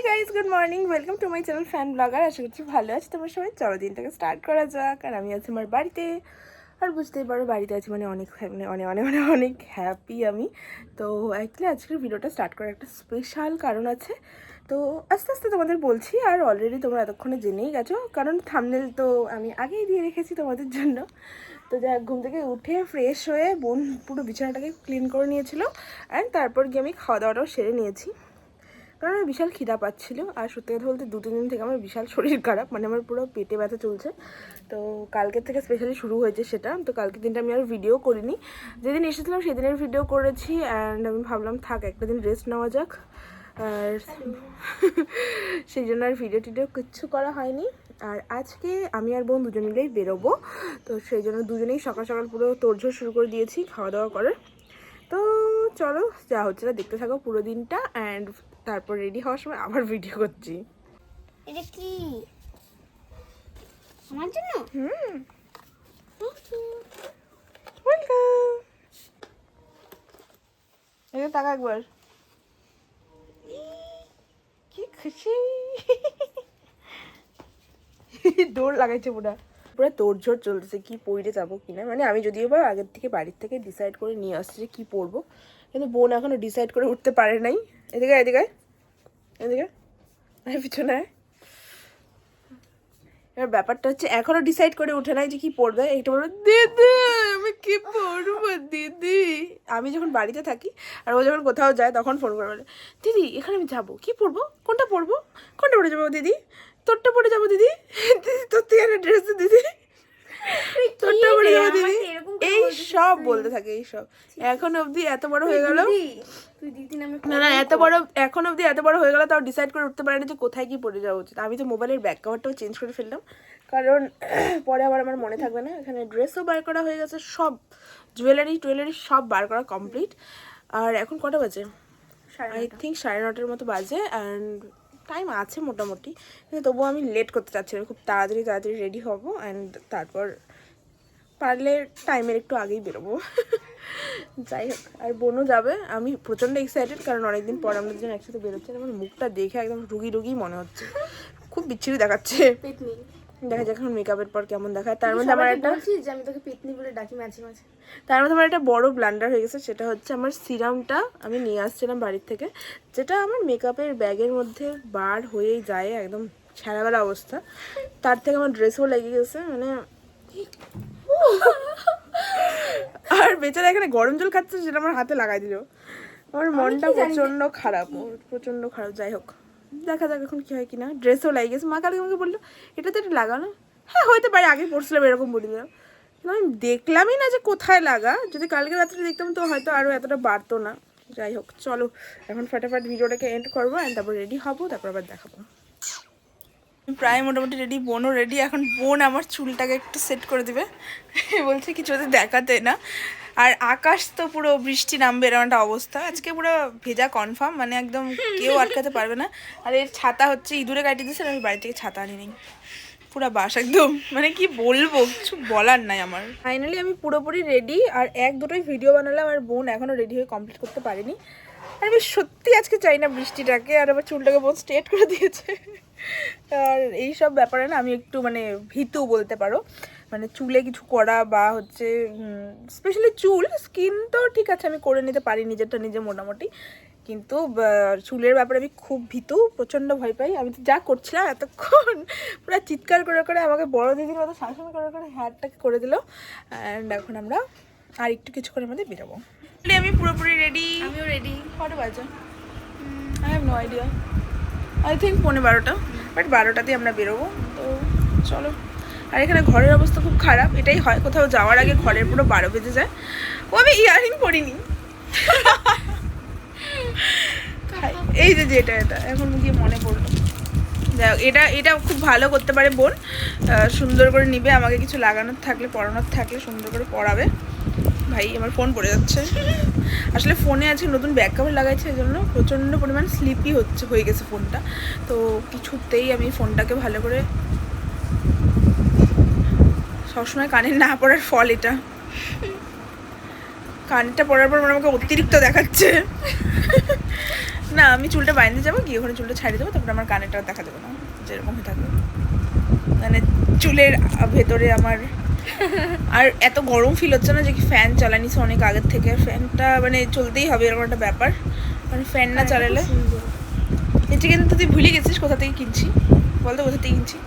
Guys, good morning, welcome to my channel fan blogger. আশা করছি ভালো আছে তোমার সবাই। চলো দিনটাকে স্টার্ট করা যাক। আর আমি আছি আমার বাড়িতে, আর বুঝতেই পারো বাড়িতে আছি মানে অনেক অনেক হ্যাপি আমি। তো অ্যাকচুয়ালি আজকের ভিডিওটা স্টার্ট করার একটা স্পেশাল কারণ আছে, তো আস্তে আস্তে তোমাদের বলছি। আর অলরেডি তোমরা এতক্ষণে জেনেই গেছো, কারণ থাম্বনেল তো আমি আগেই দিয়ে রেখেছি তোমাদের জন্য। তো যাই ঘুম থেকে উঠে ফ্রেশ হয়ে বোন পুরো বিছানাটাকে ক্লিন করে নিয়েছিল, অ্যান্ড তারপর গিয়ে আমি খাওয়া দাওয়াটাও সেরে নিয়েছি, কারণ আমার বিশাল খিদা পাচ্ছিল। আর সত্যি কথা বলতে 2-3 দিন থেকে আমার বিশাল শরীর খারাপ, মানে আমার পুরো পেটে ব্যথা চলছে। তো কালকের থেকে স্পেশালি শুরু হয়েছে সেটা। তো কালকের দিনটা আমি আর ভিডিও করিনি, যেদিন এসেছিলাম সেদিনের ভিডিও করেছি। অ্যান্ড আমি ভাবলাম থাক একটা দিন রেস্ট নেওয়া যাক, আর সেই জন্য আর ভিডিও টিডিও কিচ্ছু করা হয়নি। আর আজকে আমি আর বোন দুজন মিলেই বেরোবো, তো সেই জন্য দুজনেই সকাল সকাল পুরো তোড়জোড় শুরু করে দিয়েছি খাওয়া দাওয়া করার। তো চলো যা হচ্ছে না দেখতে থাকো পুরো দিনটা, অ্যান্ড তারপর রেডি হওয়ার সময় আবার ভিডিও করছি। এটা কি আমার জন্য? ওয়েলকাম। এটা টাকা একবার কি খুশি দৌড় লাগাইছে পুরা পুরো তোড়ঝোড় চলতেছে কি পরে যাবো কিনা। মানে আমি যদিও বা আগের থেকে বাড়ির থেকে ডিসাইড করে নিয়ে আসছি যে কী পরবো, কিন্তু বোন এখনো ডিসাইড করে উঠতে পারে নাই। এদিকে এদিকে এদিকে পিছনে। এবার ব্যাপারটা হচ্ছে এখনো ডিসাইড করে উঠে নাই যে কি পরবে। এইটা বলবো দিদি আমি কি পরবো দিদি। আমি যখন বাড়িতে থাকি আর ও যখন কোথাও যায় তখন ফোন করে বলে দিদি এখানে আমি যাবো, কি পরবো, কোনটা পরবো, কোনটা পরে যাবো দিদি, তোরটা পরে যাবো দিদি, দিদি তোর থেকে ড্রেস দিদি, তোরটা পরে যাবো দিদি, এই সব বলতে থাকে এই সব। এখন অবধি এত বড় হয়ে গেল, না এখন অবধি এত বড় হয়ে গেল তাও ডিসাইড করে উঠতে পারে না যে কোথায় কি পরে যাওয়া উচিত। আমি তো মোবাইলের ব্যাক কভারটাও চেঞ্জ করে ফেললাম, কারণ পরে আবার আমার মনে থাকবে না। এখানে ড্রেসও বার করা হয়ে গেছে, সব জুয়েলারি সব বার করা কমপ্লিট। আর এখন কটা বাজে? আই থিঙ্ক 9:30 মতো বাজে, অ্যান্ড টাইম আছে মোটামুটি, কিন্তু তবুও আমি লেট করতে চাচ্ছি না। খুব তাড়াতাড়ি রেডি হব, অ্যান্ড তারপর পারলে টাইমের একটু আগেই বেরোবো। যাই হোক, আর বোনও যাবে। আমি প্রচণ্ড এক্সাইটেড, কারণ অনেকদিন পর আমরা দুজন একসাথে বেরোচ্ছি। আমার মুখটা দেখে একদম রুগী মনে হচ্ছে, খুব বিচ্ছিরি দেখাচ্ছে। দেখা যাক এখন মেকআপের পর কেমন দেখায়। তার মধ্যে আমার একটা আমি তোকে পেতনি বলে ডাকি মাঝে মাঝে। তার মধ্যে আমার একটা বড় ব্লান্ডার হয়ে গেছে, সেটা হচ্ছে আমার সিরামটা আমি নিয়ে আসছিলাম বাড়ির থেকে, যেটা আমার মেকআপের ব্যাগের মধ্যে বার হয়েই যায়, একদম ছেঁড়াবেলা অবস্থা। তার থেকে আমার ড্রেসও লেগে গেছে, মানে আর বেচারা এখানে গরম জল খাচ্ছে, সেটা আমার হাতে লাগাই দিল। আমার মনটা প্রচন্ড খারাপ। যাই হোক দেখা যাক এখন কি হয় কিনা। ড্রেসও লাগিয়ে গেছে। মা কালকে আমাকে বললো এটা তো এটা লাগানো। হ্যাঁ হইতে পারে, আগে পড়ছিলাম এরকম বলে দিলাম, কিন্তু আমি দেখলামই না যে কোথায় লাগা। যদি কালকে রাত্রে দেখতাম তো হয়তো আরও এতটা বাড়তো না। যাই হোক চলো এখন ফটাফট ভিডিওটাকে এন্ড করবো, অ্যান্ড তারপর রেডি হবো, তারপর আবার দেখাবো। প্রায় মোটামুটি রেডি, বোনও রেডি। এখন বোন আমার চুলটাকে একটু সেট করে দিবে, বলছে কিছু ওদের দেখাতে না। আর আকাশ তো পুরো বৃষ্টি নামবে এরকম একটা অবস্থা, আজকে পুরো ভেজা কনফার্ম, মানে একদম কেউ আটকাতে পারবে না। আর এর ছাতা হচ্ছে ইঁদুরে কাটিয়ে দিয়েছে, আমি বাড়ি থেকে ছাতা আনি নেই, পুরো বাস একদম, মানে কি বলবো, কিছু বলার নাই আমার। ফাইনালি আমি পুরোপুরি রেডি, আর 1-2টোই ভিডিও বানালাম, আর বোন এখনও রেডি হয়ে কমপ্লিট করতে পারিনি। আর আমি সত্যি আজকে চাই না বৃষ্টিটাকে, আর আবার চুলটাকে বোন স্ট্রেট করে দিয়েছে। আর এইসব ব্যাপারে না আমি একটু মানে ভীতু বলতে পারো, মানে চুলে কিছু করা বা হচ্ছে স্পেশালি স্কিন তো ঠিক আছে আমি করে নিতে পারি নিজেরটা নিজে মোটামুটি, কিন্তু চুলের ব্যাপারে আমি খুব ভীতু, প্রচণ্ড ভয় পাই। আমি তো যা করছিলাম এতক্ষণ পুরো চিৎকার করে আমাকে বড় দিদির মতো শাসন করে হেয়ারটাকে করে দিল। অ্যান্ড এখন আমরা আর একটু কিছুক্ষণের মধ্যে বেরোবো। আমি পুরোপুরি রেডি। আমিও রেডি। কটা বাজে I have no idea, I think 12:15, but 12টাতেই আমরা বেরোবো। তো চলো। আর এখানে ঘরের অবস্থা খুব খারাপ, এটাই হয় কোথাও যাওয়ার আগে ঘরের পুরো 12 বেজে যায়। ও আমি ইয়াররিং পরিনি, এই যে এটা এখন গিয়ে মনে পড়লো। যাই হোক, এটা খুব ভালো করতে পারে বোন, সুন্দর করে নিবে, আমাকে কিছু লাগানোর থাকলে পরানোর থাকলে সুন্দর করে পরাবে। ভাই আমার ফোন পড়ে যাচ্ছে, আসলে ফোনে আজকে নতুন ব্যাক কভার লাগাইছে, এই জন্য প্রচণ্ড পরিমাণ স্লিপি হয়ে গেছে ফোনটা। তো কিছুতেই আমি ফোনটাকে ভালো করে, সবসময় কানে না পড়ার ফল এটা, কানেরটা পড়ার পর আমাকে অতিরিক্ত দেখাচ্ছে। না আমি চুলটা বাইন্দে যাবো, গিয়ে ওখানে চুলটা ছাড়িয়ে দেবো, তারপরে আমার কানেরটা দেখা দেবো না, যেরকম হয়ে থাকবে। মানে চুলের ভেতরে আমার আর এত গরম ফিল হচ্ছে না, যে কি ফ্যান চালানিস অনেক আগের থেকে, ফ্যানটা মানে চলতেই হবে এরকম একটা ব্যাপার, মানে ফ্যান না চালালে। এটা কিন্তু তুই ভুলে গেছিস কোথা থেকে কিনছি, বলতো কোথা থেকে কিনছি?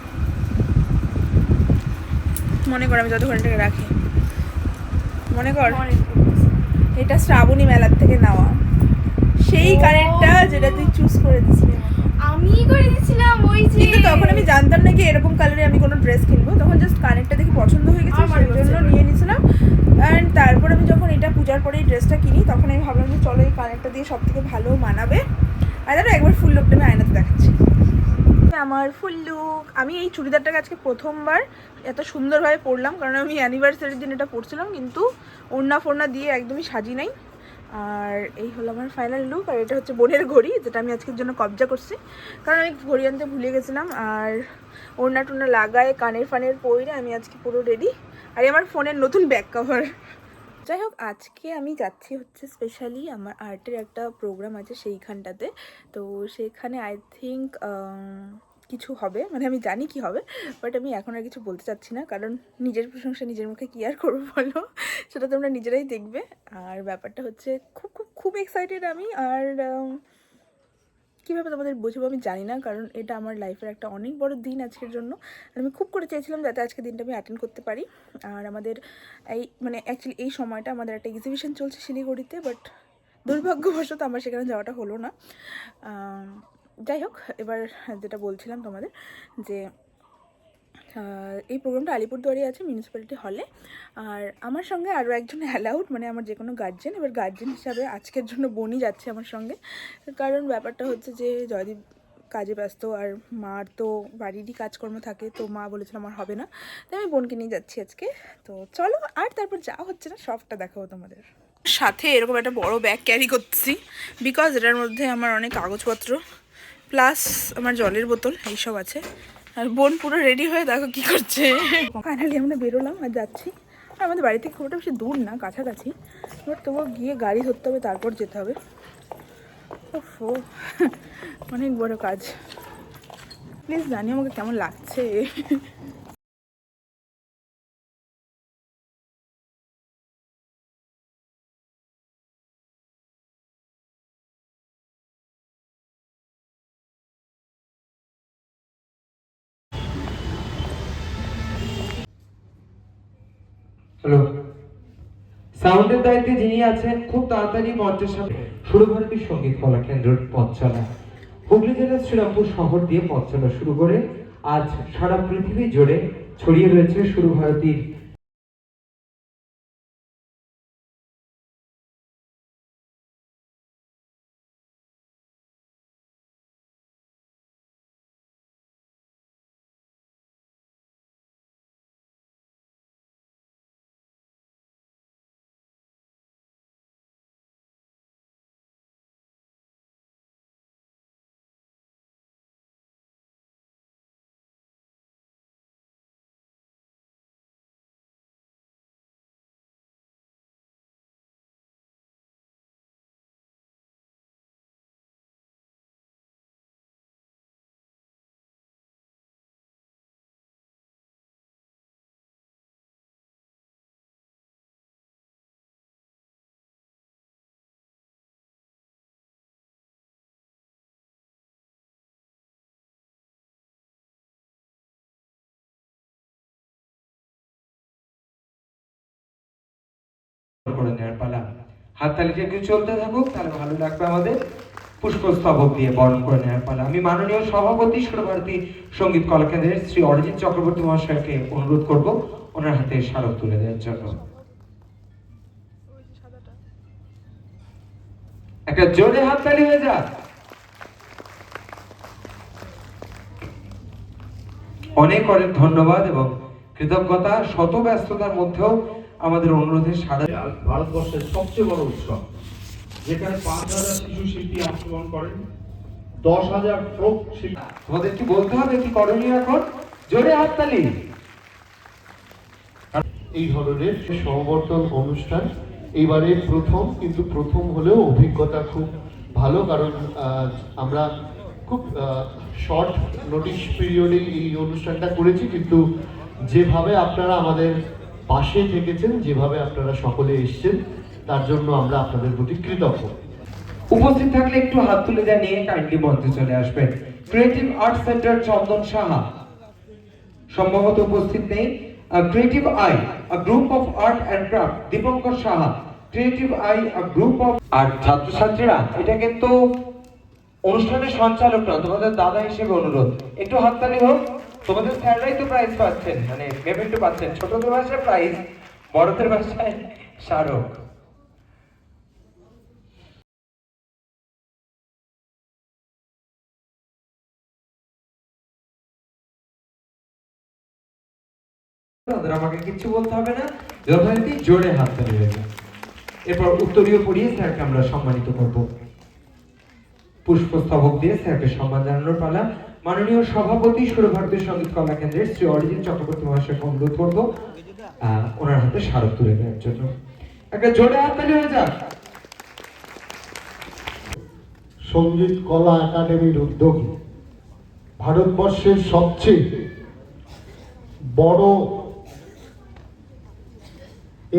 মনে কর আমি যত ঘন্টাকে রাখি, মনে কর এটা শ্রাবণী মেলার থেকে নেওয়া, সেই কানেরটা যেটা তুই চুজ করে দিছিলি। আমি করে দিয়েছিলাম ওই যে, কিন্তু তখন আমি জানতাম না কি এরকম কালারে আমি কোনো ড্রেস কিনবো, তখন জাস্ট কানেরটা দেখে পছন্দ হয়ে গেছে, আমার সেই জন্য নিয়ে নিয়েছিলাম। অ্যান্ড তারপর আমি যখন এটা পূজার পরে এই ড্রেসটা কিনি, তখন আমি ভাবলাম যে চলো এই কানেরটা দিয়ে সব থেকে ভালো মানাবে। আর দাদা একবার ফুল লুকটা আমি আয়নাতে দেখাচ্ছি, আমার ফুল লুক। আমি এই চুড়িদারটাকে আজকে প্রথমবার এত সুন্দরভাবে পরলাম, কারণ আমি অ্যানিভার্সারির দিন এটা পরছিলাম, কিন্তু ওড়না ফোড়না দিয়ে একদমই সাজি নাই। আর এই হলো আমার ফাইনাল লুক। আর এটা হচ্ছে বোনের ঘড়ি, যেটা আমি আজকের জন্য কবজা করছি, কারণ আমি ঘড়ি আনতে ভুলে গেছিলাম। আর ওড়না টোড়না লাগায় কানের ফানের পরে আমি আজকে পুরো রেডি। আর আমার ফোনের নতুন ব্যাক কভার। যাই হোক, আজকে আমি যাচ্ছি হচ্ছে স্পেশালি আমার আর্টের একটা প্রোগ্রাম আছে সেইখানটাতে। তো সেখানে আই থিঙ্ক কিছু হবে, মানে আমি জানি কি হবে, বাট আমি এখন আর কিছু বলতে চাচ্ছি না, কারণ নিজের প্রশংসা নিজের মুখে কী আর করবো বলো, সেটা তোমরা নিজেরাই দেখবে। আর ব্যাপারটা হচ্ছে খুব খুব খুব এক্সাইটেড আমি। আর কীভাবে তোমাদের বোঝাবো আমি জানি না, কারণ এটা আমার লাইফের একটা অনেক বড় দিন আজকের জন্য। আর আমি খুব করে চেয়েছিলাম যাতে আজকের দিনটা আমি অ্যাটেন্ড করতে পারি। আর আমাদের এই মানে অ্যাকচুয়ালি এই সময়টা আমাদের একটা এক্সিবিশন চলছে শিলিগুড়িতে, বাট দুর্ভাগ্যবশত আমার সেখানে যাওয়াটা হলো না। যাই হোক, এবার যেটা বলছিলাম তোমাদের, যে এই প্রোগ্রামটা আলিপুরদুয়ারে আছে মিউনিসিপ্যালিটি হলে। আর আমার সঙ্গে আরও একজন অ্যালাউড, মানে আমার যে কোনো গার্জেন। এবার গার্জেন হিসাবে আজকের জন্য বোনই যাচ্ছে আমার সঙ্গে, কারণ ব্যাপারটা হচ্ছে যে জয়দীপ কাজে ব্যস্ত, আর মার তো বাড়িরই কাজকর্ম থাকে, তো মা বলেছিল আমার হবে না, তাই আমি বোনকে নিয়ে যাচ্ছি আজকে। তো চলো, আর তারপর যা হচ্ছে না সবটা দেখাবো তোমাদের। সাথে এরকম একটা বড় ব্যাগ ক্যারি করছি, বিকজ এটার মধ্যে আমার অনেক কাগজপত্র প্লাস আমার জলের বোতল এইসব আছে। আর বোন পুরো রেডি হয়ে দেখো কি করছে। ফাইনালি আমরা বেরোলাম আর যাচ্ছি। আমাদের বাড়ি থেকে খুব একটা বেশি দূর না, কাছাকাছি, বাট তবুও গিয়ে গাড়ি ধরতে হবে, তারপর যেতে হবে। ওফো, অনেক বড় কাজ। প্লিজ জানি আমাকে কেমন লাগছে। হ্যালো, সাউন্ডের দায়িত্বে যিনি আছেন খুব তাড়াতাড়ি মঞ্চের সামনে। সুরভারতী সঙ্গীত কলা কেন্দ্রের পথ চলা হুগলি জেলার শ্রীরামপুর শহর দিয়ে পথ চলা শুরু করে আজ সারা পৃথিবী জুড়ে ছড়িয়ে রয়েছে সুরভারতীর করে নেওয়ার পালা। হাততালিটা একটু চলতে থাকুক, তাহলে ভালো লাগবে আমাদের। পুষ্পস্তবক দিয়ে বরণ করে নেওয়ার পালা। আমি মাননীয় সভাপতি সুরভারতী সঙ্গীত কলা কেন্দ্রের শ্রী অরিজিৎ চক্রবর্তী মহাশয়কে অনুরোধ করব ওনার হাতে স্মারক তুলে দেওয়ার জন্য। একটা জোরে হাততালি হয়ে যাক। অনেক অনেক ধন্যবাদ এবং কৃতজ্ঞতা। শত ব্যস্ততার মধ্যেও আমাদের অনুরোধের সাড়া। ভারতবর্ষের সবচেয়ে বড় উৎসব, যেখানে 5,000 শিশু শিল্পী অংশগ্রহণ করেন, 10,000 ফোক শিল্পী। তোমাদের কি বলতে হবে কি করণীয় এখন? জোরে হাততালি। এই ধরনের সমাবর্তন অনুষ্ঠান এবারে প্রথম, কিন্তু প্রথম হলেও অভিজ্ঞতা খুব ভালো, কারণ আমরা খুব শর্ট নোটিশ পিরিয়ডে এই অনুষ্ঠানটা করেছি, কিন্তু যেভাবে আপনারা আমাদের পাশে থেকেছেন, যেভাবে আপনারা সকলে এসেছেন, তার জন্য আমরা আপনাদের প্রতি কৃতজ্ঞ। উপস্থিত থাকলে একটু হাত তুলে দেন নিয়ে কাইন্ডলি মঞ্চে চলে আসবেন। Creative art centre Chandan Saha সম্ভবত উপস্থিত নেই। Creative eye a group of art and craft Dipankar Saha. Creative eye a group of আর ছাত্রছাত্রীরা, এটা কিন্তু অনুষ্ঠানের সঞ্চালক না, তোমাদের দাদা হিসেবে অনুরোধ একটু হাততালি হোক। তোমাদের স্যাররাই তো প্রাইজ পাচ্ছেন, মানে মেমেন্টো পাচ্ছেন। ছোটদের ভাষায় প্রাইজ, বড়দের ভাষায় স্মারক। আমাকে কিছু বলতে হবে না, যথারীতি জোরে হাততালি হয়েছে। এরপর উত্তরীয় পড়িয়ে স্যারকে আমরা সম্মানিত করব। পুষ্পস্তবক দিয়ে স্যারকে সম্মান জানানোর পালা। মাননীয় সভাপতি সুরভারতী সঙ্গীত কলা কেন্দ্রের শ্রী অরিজিৎ চক্রবর্তী মহাশয়কে অনুরোধ করবো ওনার হাতে স্মারক তুলে দেওয়ার জন্য। একটা জোরে হাততালি হয়ে যাক। সঙ্গীত কলা একাডেমির উদ্যোগে ভারতবর্ষের সবচেয়ে বড়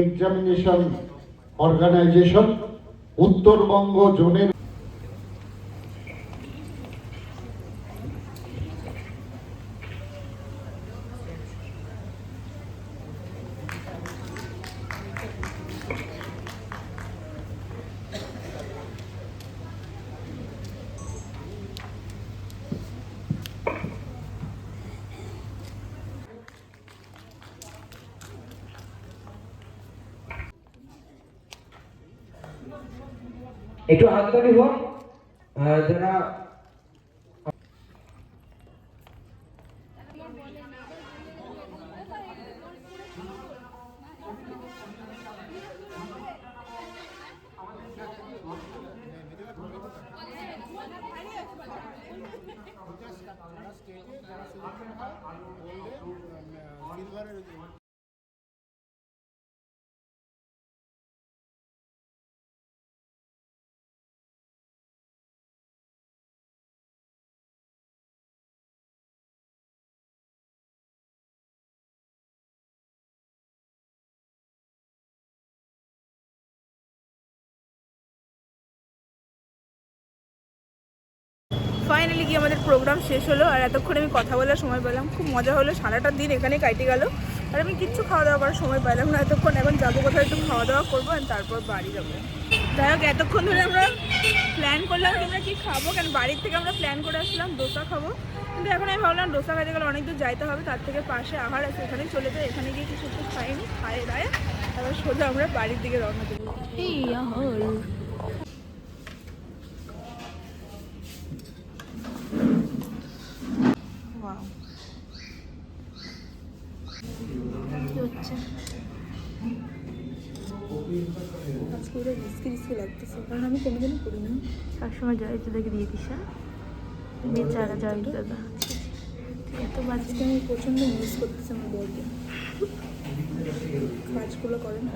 এক্সামিনেশন অর্গানাইজেশন উত্তরবঙ্গ জোনের একটু হাততালি হোক যারা ফাইনালি গিয়ে আমাদের প্রোগ্রাম শেষ হলো, আর এতক্ষণ আমি কথা বলার সময় পেলাম। খুব মজা হলো, সারাটা দিন এখানে কাটে গেল, আর আমি কিচ্ছু খাওয়া দাওয়া করার সময় পেলাম না এতক্ষণ। এখন যাবো কোথাও, একটু খাওয়া দাওয়া করবো আর তারপর বাড়ি যাবো। যাই হোক, এতক্ষণ ধরে আমরা প্ল্যান করলাম যে আমরা কী খাবো, কারণ বাড়ির থেকে আমরা প্ল্যান করে আসলাম ডোসা খাবো, কিন্তু এখন আমি ভাবলাম ডোসা খাইতে গেলে অনেক দূর যাইতে হবে, তার থেকে পাশে আহার আছে এখানে চলে যাই। এখানে গিয়ে কিছু একটু খাইনি, খাইয়ে দায়ে তারপর সোজা আমরা বাড়ির দিকে রওনা দেবো। আজকে ওরা রিস্কি রিস্কি লাগতেছে, কারণ আমি কোনোদিনই করি না। সবসময় জয়িতাকে দিয়ে দিস, বেচারা জয়িতা দাদা। এত বাজকে আমি প্রচণ্ড মিস করতেছি আমার বউকে, কাজগুলো করে না।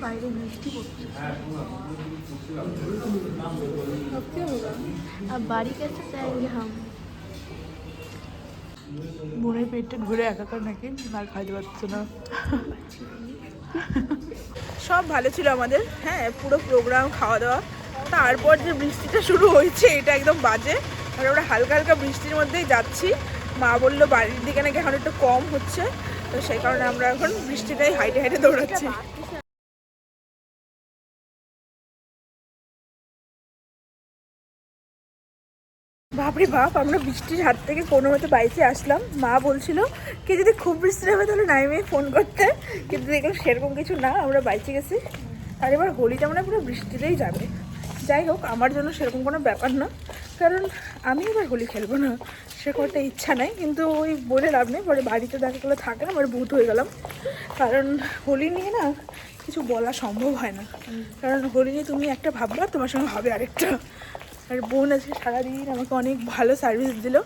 বাইরে বৃষ্টি পড়ছে, আর বাড়ি কাছে চাইলে হাম বোনের পেটটা ঘুরে একাকার নাকি, আর খাইতে পারছে না। সব ভালো ছিল আমাদের, হ্যাঁ, পুরো প্রোগ্রাম, খাওয়া দাওয়া। তারপর যে বৃষ্টিটা শুরু হয়েছে এটা একদম বাজে, আর আমরা হালকা হালকা বৃষ্টির মধ্যেই যাচ্ছি। মা বললো বাড়ির দিকে নাকি এখন একটু কম হচ্ছে, তো সেই কারণে আমরা এখন বৃষ্টিটাই হাইটে হাইটে দৌড়াচ্ছি। বাপরে বাপ, আমরা বৃষ্টির হাত থেকে কোনো মতো বাইকে আসলাম। মা বলছিল কি যদি খুব বৃষ্টি হবে তাহলে নাইমে ফোন করতে, কিন্তু দেখলাম সেরকম কিছু না, আমরা বাইকে গেছি। আর এবার হোলিটা আমরা পুরো বৃষ্টিতেই যাবে। যাই হোক, আমার জন্য সেরকম কোনো ব্যাপার না, কারণ আমি এবার হোলি খেলবো না, সে করতে ইচ্ছা নাই। কিন্তু ওই বলে লাভ নেই, পরে বাড়িতে দেখা গেলো থাকে না, আমার ভূত হয়ে গেলাম। কারণ হোলি নিয়ে না কিছু বলা সম্ভব হয় না, কারণ হোলি নিয়ে তুমি একটা ভাববা, তোমার সঙ্গে হবে আরেকটা। আর বোন আজকে সারাদিন আমাকে অনেক ভালো সার্ভিস দিল,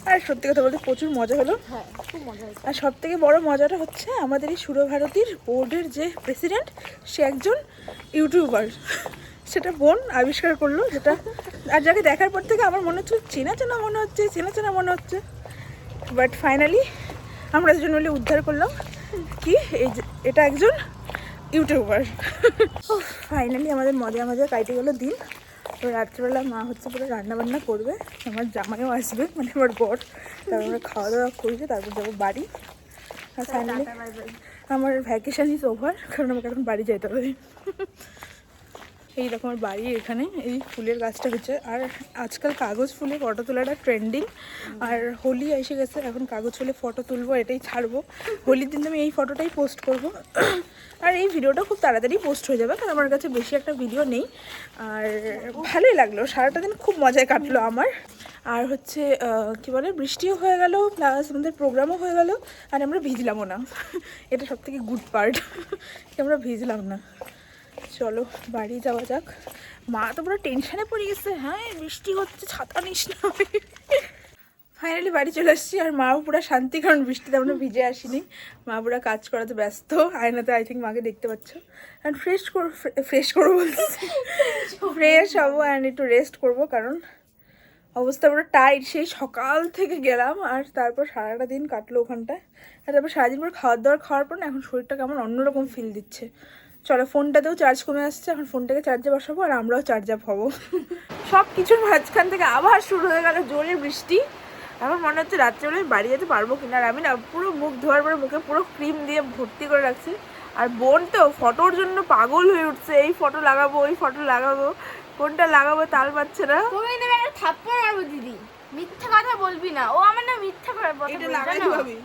আর সত্যি কথা বলতে প্রচুর মজা হলো। হ্যাঁ খুব মজা হয়েছে। আর সব থেকে বড় মজাটা হচ্ছে আমাদের এই সুরভারতীর বোর্ডের যে প্রেসিডেন্ট, সে একজন ইউটিউবার। সেটা বোন আবিষ্কার করলো, যেটা আর যাকে দেখার পর থেকে আমার মনে হচ্ছে চেনা চেনা মনে হচ্ছে। বাট ফাইনালি আমরা দুজন মিলে উদ্ধার করলাম কি এই যে এটা একজন ইউটিউবার। ফাইনালি আমাদের মজা কাটে গেলো দিন। তো রাত্রেবেলা মা হচ্ছে পুরো রান্নাবান্না করবে, আমার জামাইও আসবে, মানে আমার বর। তারপর আমরা খাওয়া দাওয়া করবে, তারপর যাবো বাড়ি। আর ফাইনালি আমার ভ্যাকেশন ইজ ওভার, কারণ আমাকে এখন বাড়ি যেতে হবে। এই রকম আমার বাড়ি এখানে, এই ফুলের গাছটা হচ্ছে। আর আজকাল কাগজ ফুলে ফটো তোলাটা ট্রেন্ডিং। আর হোলি এসে গেছে, এখন কাগজ ফুলে ফটো তুলবো, এটাই ছাড়বো। হোলির দিন আমি এই ফটোটাই পোস্ট করব। আর এই ভিডিওটা খুব তাড়াতাড়ি পোস্ট হয়ে যাবে, কারণ আমার কাছে বেশি একটা ভিডিও নেই। আর ভালোই লাগলো, সারাটা দিন খুব মজায় কাটলো আমার। আর হচ্ছে কি বলে, বৃষ্টিও হয়ে গেল, প্লাস আমাদের প্রোগ্রামও হয়ে গেল, আর আমরা ভিজলামও না। এটা সব থেকে গুড পার্ট, আমরা ভিজলাম না। চলো বাড়ি যাওয়া যাক। মা তো পুরো টেনশনে পড়ে গেছে, হ্যাঁ বৃষ্টি হচ্ছে, ছাতা নিস না। ফাইনালি বাড়ি চলে আসছি, আর মাও পুরো শান্তি, কারণ বৃষ্টিতে আমরা ভিজে আসিনি। মা পুরো কাজ করাতে ব্যস্ত, আয়নাতে আই থিঙ্ক মাকে দেখতে পাচ্ছ। অ্যান্ড ফ্রেশ করবো বলছি, ফ্রেশ হবো অ্যান্ড একটু রেস্ট করবো, কারণ অবস্থা পুরো টাইট। সেই সকাল থেকে গেলাম, আর তারপর সারাটা দিন কাটলো ওখানটায়। আর তারপর সারাদিন পর খাওয়ার পর না এখন শরীরটা কেমন অন্যরকম ফিল দিচ্ছে। চলো, ফোনটাতেও চার্জ কমে আসছে, এখন ফোনটাকে চার্জে বসাবো, আর আমরাও চার্জ আপ হবো। সব কিছুর মাঝখান থেকে আবার শুরু হয়ে গেল জোরে বৃষ্টি। এখন মনে হচ্ছে রাত্রেবেলায় বাড়ি যেতে পারবো কিনা। আর আমি না পুরো মুখ ধোয়ার পরে মুখে পুরো ক্রিম দিয়ে ভর্তি করে রাখছি। আর বোন তো ফটোর জন্য পাগল হয়ে উঠছে, এই ফটো লাগাবো, ওই ফটো লাগাবো, কোনটা লাগাবো তাল পাচ্ছে না। তুমি নেবে একটা থাপ্পড় মারবো দিদি, মিথ্যা কথা বলবি না। ও আমার না মিথ্যা করে কথা এটা বলে, লাগাই জানো? দিবি।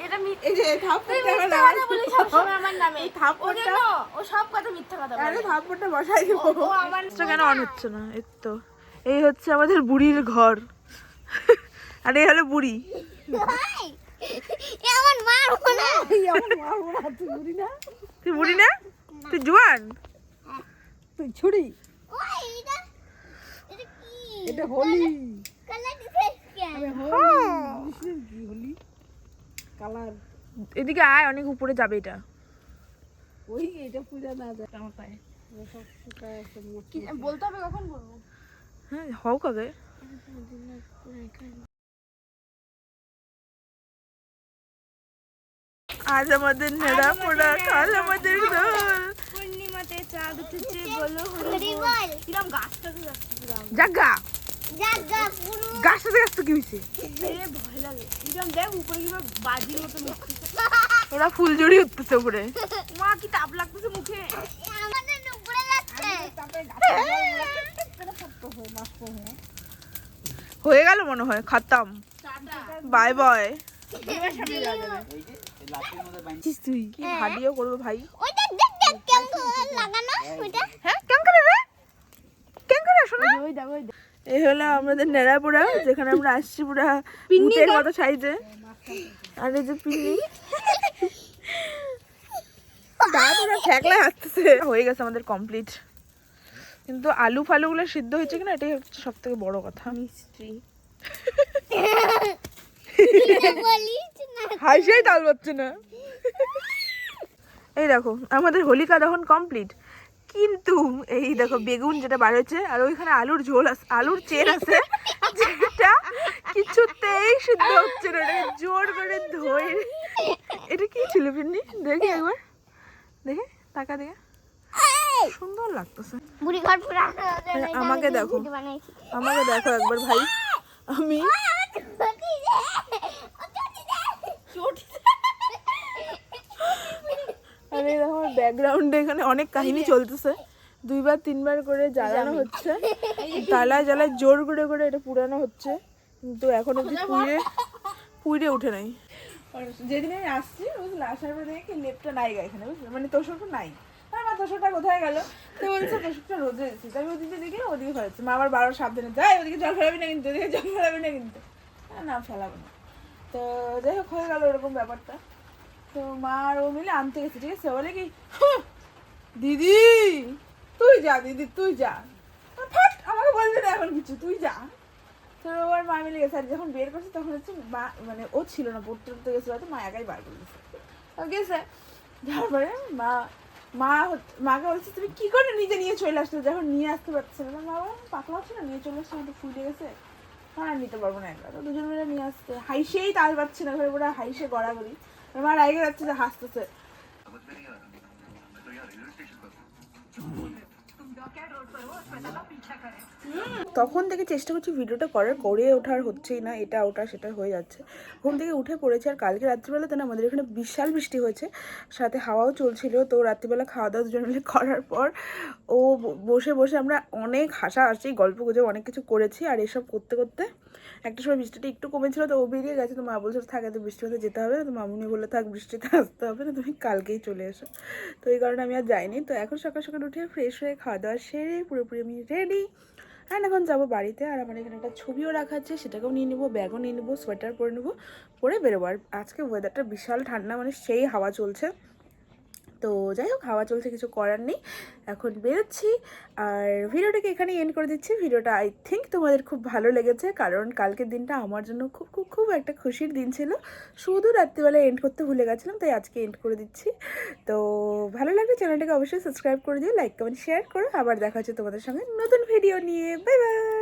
এটা এই যে থাপ্পড়টা তুই মিথ্যা কথা বলি সবসময় আমার নামে। এই থাপ্পড়টা, ও সব কথা মিথ্যা কথা বলে। আরে থাপ্পড়টা বসাই দিব। ও আমার কেন অন হচ্ছে না? এই তো, এই হচ্ছে আমাদের বুড়ির ঘর। আর এই হলো বুড়ি। এমন মারবো না। তুই বুড়ি না, তুই জোয়ান, তুই ছুরি। ওই এটা এটা কি? এটা হোলি। কালার দিছিস কেন? হোলি কালার। এদিকে আয়, অনেক উপরে যাবে এটা। ওই এটা পূজা না যায় আমার পায়ে। বলতে হবে কখন বলবো? হ্যাঁ হও কবে। আজ আমাদের নেড়া পোড়া, কাল আমাদের দোল। পূর্ণিমাতে চাঁদ উঠেছে বলো হরি বল। কিরম গাছটাতে যাচ্ছিলাম। জাগা জাগা পুরো গাছটা কি হয়েছে? ভয় লাগে কিরম, দেখ উপরে কিরম বাজির মতো মুখে, ওরা ফুলঝুরি উঠতেছে উপরে। মা কি তাপ লাগতেছে মুখে। আমাদের উপরে যাচ্ছে। হয়ে গেল মনে হয়, খাতাম। Bye bye. তুই কি ভাবিও করবো ভাই? ওইটা দেখ দেখ কেমন লাগানো ওইটা। হ্যাঁ কেমন করে রে, কেমন করে শোনা? এই হলো আমাদের নেড়াপোড়া, যেখানে আমরা আসছি পুরা ভূতের মতো সাইজে। আর এই যে পিন্নি পুরো ঠেকলায় আসতেছে। হয়ে গেছে আমাদের কমপ্লিট, কিন্তু আলু ফালুগুলো সিদ্ধ হয়েছে কিনা এটাই হচ্ছে সব থেকে বড় কথা। মিস্ত্রি বলিস না। হাসিয়াই তাল পাচ্ছে না। এই দেখো আমাদের হোলিকা তখন কমপ্লিট, কিন্তু এই দেখো বেগুন যেটা বার হয়েছে, আর ওইখানে আলুর ঝোল আছে, আলুর চেন আছে, যেটা কিছুতেই সিদ্ধ হচ্ছে না। ওটাকে জোর করে ধরে, এটা কি ছিল পিন্নি? দেখি একবার, দেখি টাকা দিয়ে, সুন্দর লাগতেছে। বুড়ি ঘর পুরা আমাকে দেখো, আমাকে দেখো একবার ভাই, আমি আরে দেখো ব্যাকগ্রাউন্ডে এখানে অনেক কাহিনী চলতেছে, 2বার 3বার করে জ্বালানো হচ্ছে, জ্বালায় জ্বালায় জোর করে করে এটা পুরানো হচ্ছে, কিন্তু এখন অব্দি পুড়ে উঠে নাই। যেদিন আমি আসছি বুঝলে, আসার পরে দেখি লেপটা নাই গা এখানে, বুঝলে, মানে তোষকটা নাই। আর মা তোষকটা কোথায় গেল? তো বলছে তোষকটা রোদে দিচ্ছিস। আমি ওদিকে দেখি ওদিকে ফেলেছি। মা আবার 12 সাবধানে, যাই ওদিকে জল ফেলাবি না কিন্তু, ওদিকে জল ফেলাবি না কিন্তু। না ফেলাবো না। তো যাই হোক হয়ে গেল ওরকম ব্যাপারটা। তো মা আর ও মিলে আনতে গেছে, ঠিক আছে? বলে কি, দিদি তুই যা, দিদি তুই যা, ফাট আমাকে বলবি না এখন কিছু, তুই যা। তো ওর মা মিলে গেছে, আর যখন বের করছে তখন হচ্ছে মা মানে ও ছিল না, পড়তে পড়তে গেছে হয়তো, মা একাই বার করে গেছে। তো গেছে যাওয়ার পরে মাকে বলছে তুমি কি করে নিজে নিয়ে চলে আসছো, যখন নিয়ে আসতে পারছে না। মা বলে পাতলা হচ্ছে না, নিয়ে চলে আসছে, আমাদের ফুলে গেছে, আর নিতে পারবো না একলা। তো দুজন মিলে নিয়ে আসতে হাইসেই তাল পাচ্ছে না, ঘরে পুরো হাইসে গড়াগড়ি। মা রাইগে যাচ্ছে যে হাসতেছে। তখন থেকে চেষ্টা করছি ভিডিওটা করে ওঠার হচ্ছেই না, এটা ওঠা সেটা হয়ে যাচ্ছে। ঘুম থেকে উঠে পড়েছে, আর কালকে রাত্রিবেলাতে না আমাদের এখানে বিশাল বৃষ্টি হয়েছে, সাথে হাওয়াও চলছিল। তো রাত্রিবেলা খাওয়া দাওয়া দুজন মিলে করার পর ও বসে বসে আমরা অনেক হাসাহাসি গল্প গুজব অনেক কিছু করেছি। আর এসব করতে করতে একটা সময় বৃষ্টিটা একটু কমেছিল, তো ও বেরিয়ে গেছে। তো মা বলছিল থাক, এত বৃষ্টি হতে যেতে হবে না। তো মামুনি বললো থাক, বৃষ্টিতে আসতে হবে না, তুমি কালকেই চলে এসো। তো এই কারণে আমি আর যাইনি। তো এখন সকাল সকাল উঠে ফ্রেশ হয়ে খাওয়া দাওয়া সেরে পুরোপুরি আমি রেডি, আর এখন যাবো বাড়িতে। আর আমার এখানে একটা ছবিও রাখা আছে, সেটাকেও নিয়ে নেবো, ব্যাগও নিয়ে নেবো, সোয়েটার পরে নেবো, পরে বেরোবো। আর আজকে ওয়েদারটা বিশাল ঠান্ডা, মানে সেই হাওয়া চলছে। তো যাই হোক, হাওয়া চলছে, কিছু করার নেই, এখন বেরোচ্ছি। আর ভিডিওটাকে এখানে এন্ড করে দিচ্ছি। ভিডিওটা আই থিঙ্ক তোমাদের খুব ভালো লেগেছে, কারণ কালকের দিনটা আমার জন্য খুব খুব খুব একটা খুশির দিন ছিল। শুধু রাত্রিবেলা এন্ড করতে ভুলে গেছিলাম, তাই আজকে এন্ড করে দিচ্ছি। তো ভালো লাগলে চ্যানেলটাকে অবশ্যই সাবস্ক্রাইব করে দিও, লাইক কমেন্ট শেয়ার করো। আবার দেখা হচ্ছে তোমাদের সঙ্গে নতুন ভিডিও নিয়ে। Bye bye.